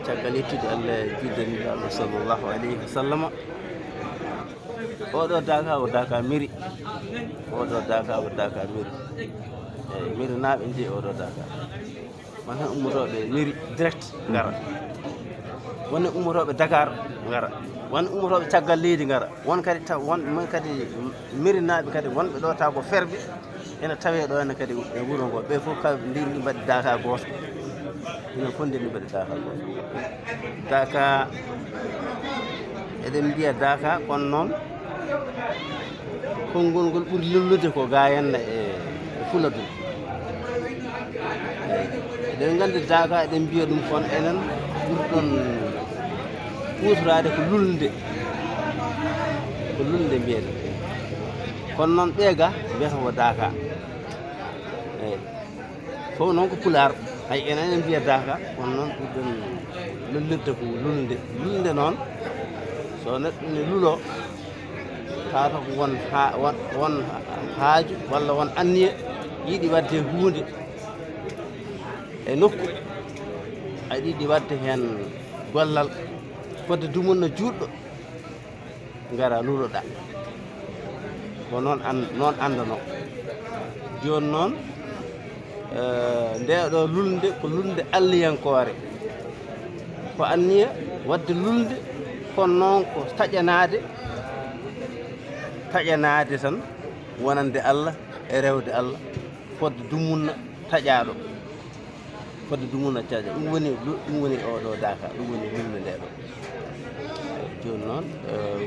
caggal yettude Allah e juddaniɗo sallllahu alayhi wa sallama. Oɗo daka ko daka miri, oɗo daka ko daka miri, eyyi miri naaɓe jeeyi oɗo daka. Won hen ummotoɓe miri direct gara, won ummotoɓe Dakar gara, won ummotoɓe caggal leydi gara, won kadi taw won kadi miri naaɓe kadi wonɓe ɗo taw ko ferɓe ene tawe ɗo ene kadi e wuuro ngo, ɓe fof kamɓe ndiri mbaɗi daka goto, enen fof ndeni mbaɗi daka goto. Daka eɗen mbiya daka kono noon konngol ngol ɓuri lollude ko ga henna e Fuladu. Eɗen gandi daka eɗen mbiya ɗum kono enen ɓurɗon hutorade ko lulde mbiyete, kono noon ɓeega mbiyata ko daka. Eyyi fof noon ko Pulaar, hay enen mbiya daka kono noon ɓurɗon lollirde ko lulde noon so neɗɗo ne lulo tawata ko won haaju walla won anniya yiiɗi wadde hunde e nokku, aɗa yiɗi wadde hen gollal fodde dumunna juɗɗo, gara luloɗa ko noon andano. Joni noon nde ɗo lulde ko lulde alliyankore, ko anniya wadde lulde kono noon ko taƴanade tan wonande Allah e rewde Allah, fodde dumunna taƴaɗo, fodde dumunna taƴa, ɗum woni oɗo daka, ɗum woni lulde nde ɗo. Joni noon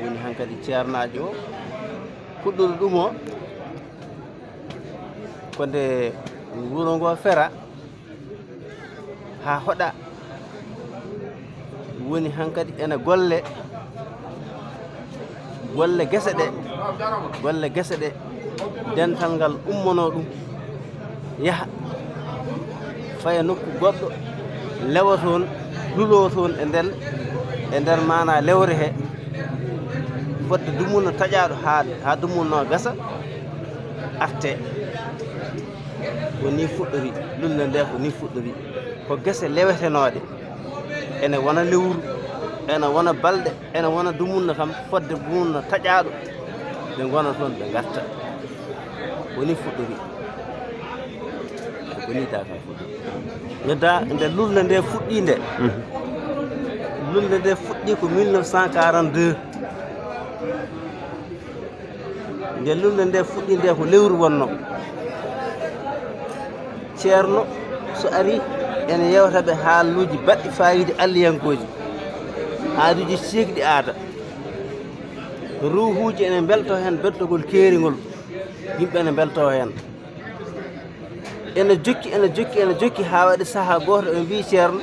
woni hankkadi ceernajo o fuɗɗude ɗum o ko nde wuuro ngo fera ha hoɗa, woni hankkadi ene golle gese ɗe dental ngal ummono ɗum yaha faya nokku goɗɗo, lewa toon, lulo toon e nder mana lewre he, fodde dumunno taƴaɗo ha dumunno gasa arte. Ko ni fuɗɗori lulde nde, ko ni fuɗɗori, ko gese lewetenoɗe, ene wona lewru, ene wona balɗe, ene wona dumunna kam, fodde dumunna taƴaɗo ɓe gona toon ɓe garta. Woni fuɗɗori, woni daka fuɗɗori. Nde lulde nde fuɗɗi nde, lulde nde fuɗɗi ko 1942. Nde lulde nde fuɗɗi nde ko lewru wonno. Ceerno so ari ene yewta ɓe haaluji baɗɗi fayida alliyankoji, haaluji sekɗi aada, ruhuji ene belto hen beltogol keerigol, yimɓe ene belto hen. Ene jokki ha waɗi saaha goto ɓe mbi ceerno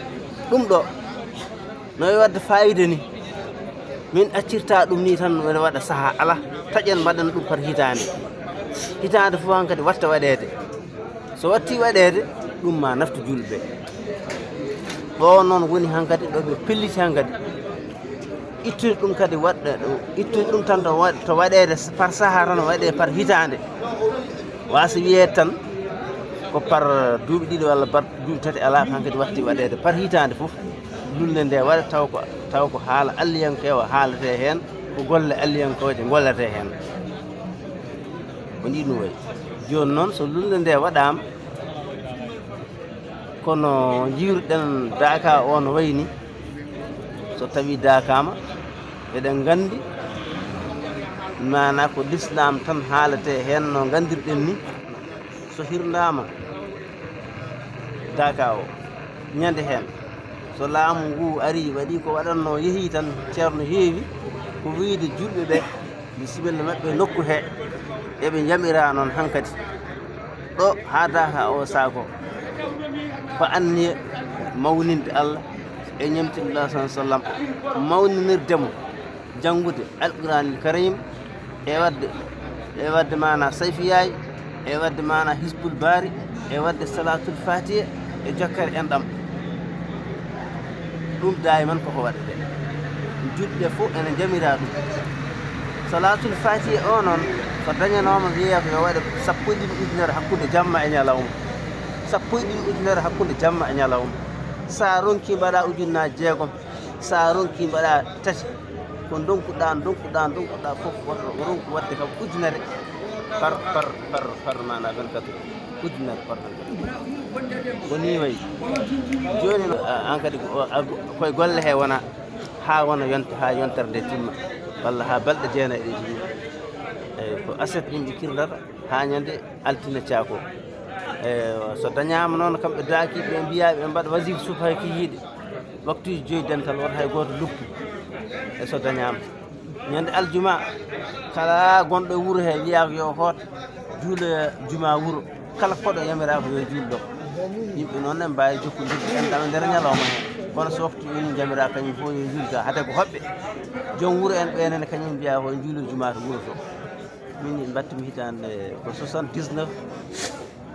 ɗum ɗo no wadde fayida ni, min accirta ɗum ni tan ene waɗa saaha, ala taƴen mbaɗen ɗum par hitande fof hankkadi watta waɗede, so watti waɗede ɗum ma naftu julɓe. Ɗo noon woni hankkadi ɗo ɓe pelliti hankkadi ittude ɗum kadi waɗɗa ɗo, ittude ɗum tan to waɗede par saaha tan waɗe par hitande, wasa wiyede tan ko par duuɓi ɗiɗi walla par duuɓi tati, ala hankkadi watti waɗede par hitande fof lulde nde waɗa taw ko haala alliyankowo haalate hen, ko golle alliyankoje gollete hen, ko ndi ɗum wayi. Joni noon so lulde nde waɗama kono jiiruɗen daka o no wayni, so tawi dakama eɗen gandi mana ko l'islam tan haalate hen no gandirɗen ni. So hirdama daka o ñande hen, so laamu ngu ari waɗi ko waɗanno yeehi tan, ceerno heewi ko wiide julɓe ɓe bisimilla maɓɓe nokku he eɓe jamira noon hankkadi ɗo ha daka o saako ko anniya mawninde Allah e ñamtinɗo sallam, mawninirdemo janngude alquranil karim e wadde mana sayfiyayi, e wadde mana hisbul bari, e wadde salatul fatiha e jokkere enɗam. ɗum dayman koko waɗete, julɓe fof ene jamira ɗum. Salatul fatiha o noon so dañanoma wiiya ko yo waɗe 11 ujunere hakkude jamma e ñalawma, 11 ujunere hakkude jamma e ñalawma. sa ronki mbaɗa ujunnaje jeegom sa ronki mbaɗa tati ko donkuɗa fof woto ronku wadde kam ujunere par mana 24 ujunere par 24 woni way joni an kadi koye golle he wona ha wona yonta ha yontere nde timma walla ha balɗe jeenayi ɗe timma eyyi ko aset yimɓe kirdata ha ñande altine caako so dañama noon kamɓe daakiɓe ɓe mbiya ɓe mbaɗa wasifa suufa hay kiyiiɗe waktuji 5 dental wota hay goto luppu e so dañama ñande aljuma kala gonɗo e wuuro he wiya ko yo hoot juula juma wuuro kala koɗo yamirako yo julɗo yimɓe noon ne mbawi jokkodirde enɗam e nder ñalawma he kono so waktu ini jamira kañum fof yo julga haade ko hoɓɓe joom wuuro en ɓenene kañum mbiya ko juula juma to wuuro to min battimi hitande ko 79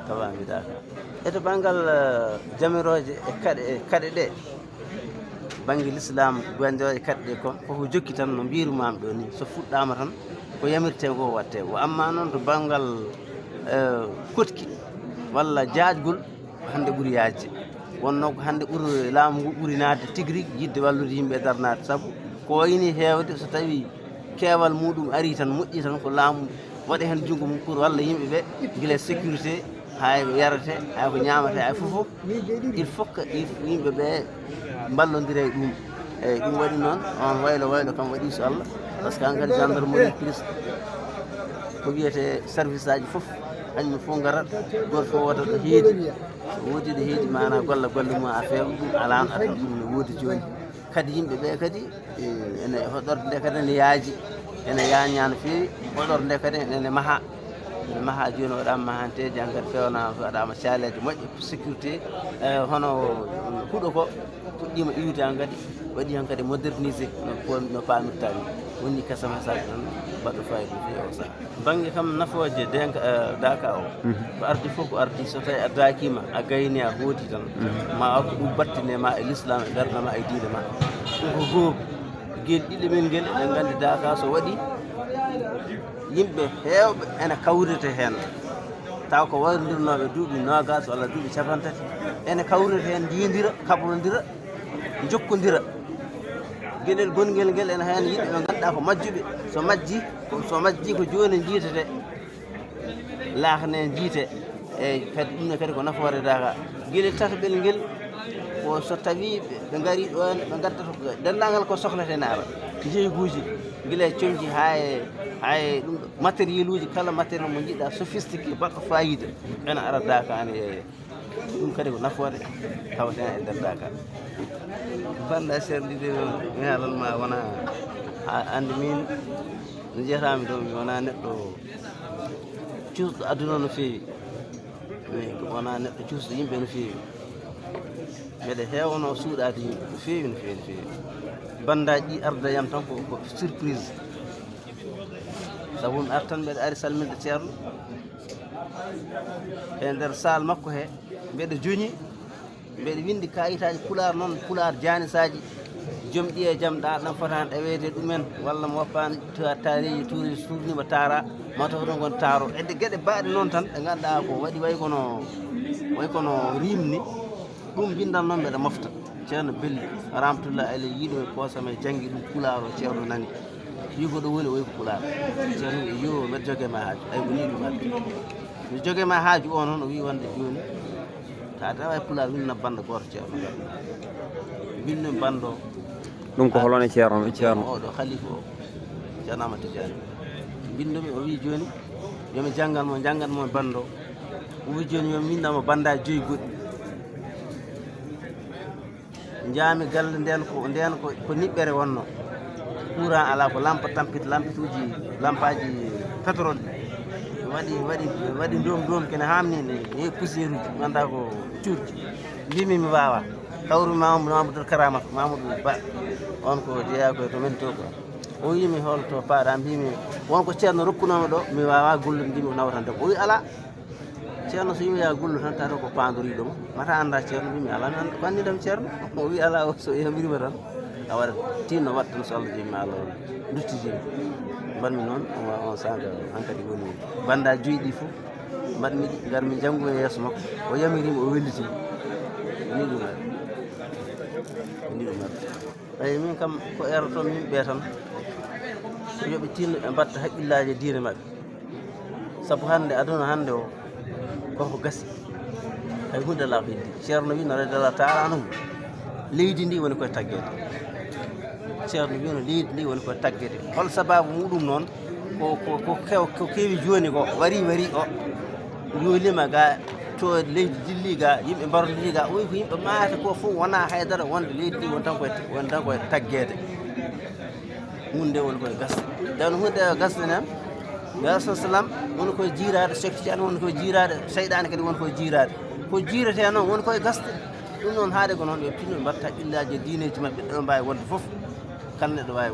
tawami Dakar eto banggal jamiroje e kaɗe ɗe banggue l'islam goyndeje kaɗe ɗe kon koko jokki tan no mbirumami ɗo ni so fuɗɗama tan ko yamirte ko watte o amma noon to banggal kotki walla jaajgol hande ɓuuri yajde wonno ko hande ɓuuri laamu ngu ɓuuri nadde tigui rigui yidde wallude yimɓe e darnade saabu ko wayni hewde so tawi keewal muɗum ari tan moƴƴi tan ko laamu waɗa hen junngo mum pour walla yimɓe ɓe guila sécurité hay yarate hay ko ñamate hay fof il faut que yimɓe ɓe ballodira e ɗum eyyi ɗum waɗi noon on waylo kam waɗi so Allah par ce que an kadi gendarmerie plus ko wiyete service aji fof hañum fof garat goto fof woda ɗo heedi so woodi ɗo heedi mana golle mum a feewa ɗum ala on ata ɗum ne woodi joni kadi yimɓe ɓe kadi ene hoɗorde nde kadi ene yaaji ene yaña no feewi hoɗorde nde kadi ene maaha joni waɗama mahanteji han kadi fewnama waɗama caleje moƴƴe sécurité hono huuɗo ko puɗɗima iwde han kadi waɗi han kadi modernisé no pamirta ni woni kasam hasaji tan mbaɗɗo fayida no fewi o saaha banggue kam nafoje daka o ko ardi fof ko ardi so tawi a dakima a gayni a hooti tan ma ko ɗum battine ma e l'islam e ɓerde ma e diine ma ɗum ko goho guel ɗiɗi men guel eɗen gandi daka so waɗi yimɓe hewɓe ene kawrite hen taw ko wayrodirnoɓe duuɓi nogas walla duuɓi 50 ene kawrite hen jidira kaɓrodira jokkodira gueɗel gonguel nguel ene hen yimɓe ɓe ganduɗa ko majjuɓe so majji ko joni jiitete laakane jiite eyyi kadi ɗumne kadi ko nafoore daka gueɗel tataɓel nguel ko so tawi ɓe gari ɗo ɓe gaddata dendagal ko sohlete ne ara jeyguji guila coñji hay ɗum matériel uji kala matériel mo jiɗɗa sophistiqué baɗɗo fayida ene ara Dakar ene ɗum kadi ko nafoore tawate e nder Dakar banda serɗide mi halanma wona andi min no jeetami ɗo mi wona neɗɗo cuusɗo aduna no feewi wona neɗɗo cuusɗo yimɓe no feewi mbeɗa hewno suuɗade yimɓe no feewi no feewi bandaji ɗi arda yam tan ko surprise sabu mi ar tan mbeɗa ari salminde ceerno e nder salle makko he mbeɗa joñi mbeɗa windi kayitaji pular noon pular janisaji joom ɗi e jaam ɗa ɗam fotani ɗawede ɗumen walla mo woppani tareji tournima tara mataw ɗon gon taro e gueɗe baɗe noon tan ɗe ganduɗa ko waɗi way kono rimni ɗum bindan noon mbeɗa mofta ceerno belli rahmatullah aley yiiɗo e poosam e janggi ɗum pular o ceerno nani wi ko ɗo woni o wi ko pular ceerno yo mbeɗa joguema haaju ay ko ni ɗum adde mi joguema haaju o noon o wi wonde joni ta tawa e pular winna banda goto ceerno winno bando ɗum ko holone ceerno oɗo khalifa o ceerno Amadou Tidiane bindomi o wi joni yomi jangganmo bando o wi joni yomi windamo bandaji 5 goɗɗi jaami galle nden ko niɓɓere wonno courant ala ko lampituji lampaji pétrole waɗi ndom kene hamni ne poussiére uji ganda ko cuurji mbimi mi wawa kawru Mamadou Karamata Mamadou Ba on ko jeeya koye to men to ko o wimi holto paaɗa mbimi wonko ceerno rokkunomi ɗo mi wawa gollude ndimi nawtande o wi ala ceerno so yimi ya gollu tan tata ko pandoriɗomo mata anda ceerno mbimi ala mi anda ko annidam ceerno o wi ala so yamirima tan a waɗa tinno watta tan so Allah jeymi Allah duttitimi mbanmi noon on sanga hankkadi woni bandaji joyyi ɗi fof mbaɗmi ɗi garmi janggo e yeeso makko o yamirima o wellitimi ni ɗum ni ɗum ay min kam ko erato min ɓe tan ko yoɓe tinno ɓe mbatta haqqillaji diine maɓɓe sabu hande aduna hande o koko gasi hay hunde ala ko heddi ceerno wi no radiyallahu taala anhu leydi ndi woni koye taggede ceerno wi no leydi ndi woni koye taggede hol sababu muɗum noon ko keewi joni ko wari o yoolima ga to leydi dilli ga yimɓe mbarlidi ga oyi ko yimɓe maata ko fof wona haydara wonde leydi ndi won tan koye taggede hunde woni koye gasde nden hunde gasde nen yasa salam woni koye jiirade sectician woni koye jiirade seyɗane kadi woni koye jiirade ko jiirete noon woni koye gasde ɗum noon haade ko noon yo tinno mbatta haqqillaji diineji maɓɓe ɗo mbawi wonde foof kala neɗɗo wawi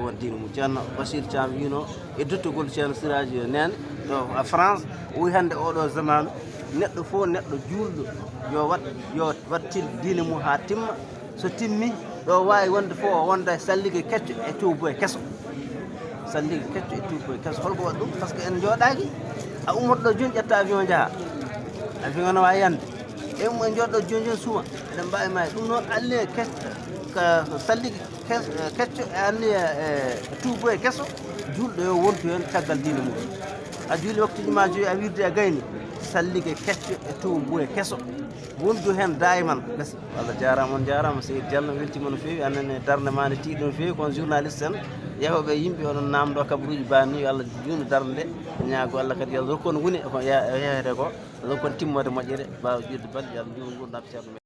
won diine mum ceerno Bachir Thiam wino e duttugol ceerno Siraji nene ɗo France o wi hande oɗo zaman neɗɗo fof neɗɗo julɗo yo wattin diine mum ha timma so timmi ɗo wawi wonde fof o wonda salligue kecco e tuuboye kesso salligue kecco e tuuboye kesso holko waɗi ɗum par ce que en jooɗaki a ummoto ɗo joni ƴetta avion jaaha avion ne wawi yande e mo jooɗo joni suuma eɗen mbawi ma ɗum noon alli salligue kecco e alli e tuuboye kesso julɗo yo wontu hen caggal diine mum a juuli waktuji ma joyi a wirde e gayni salligue kecco e tuuboye kesso wondu hen dayman gasi Allah jarama on jarama Seydou Diallo weltima no fewi annene darde ma ne tiiɗi no fewi kono journaliste en yehoɓe yimɓe oɗon namdo kabaruji banni yo Allah juutnu darde nde ñaago Allah kadi yo Allah rokkon woni ko yeyete ko rokkon timmode moƴƴere mbawa ƴirde balɗe yo Allah juutnu gurdam ceerno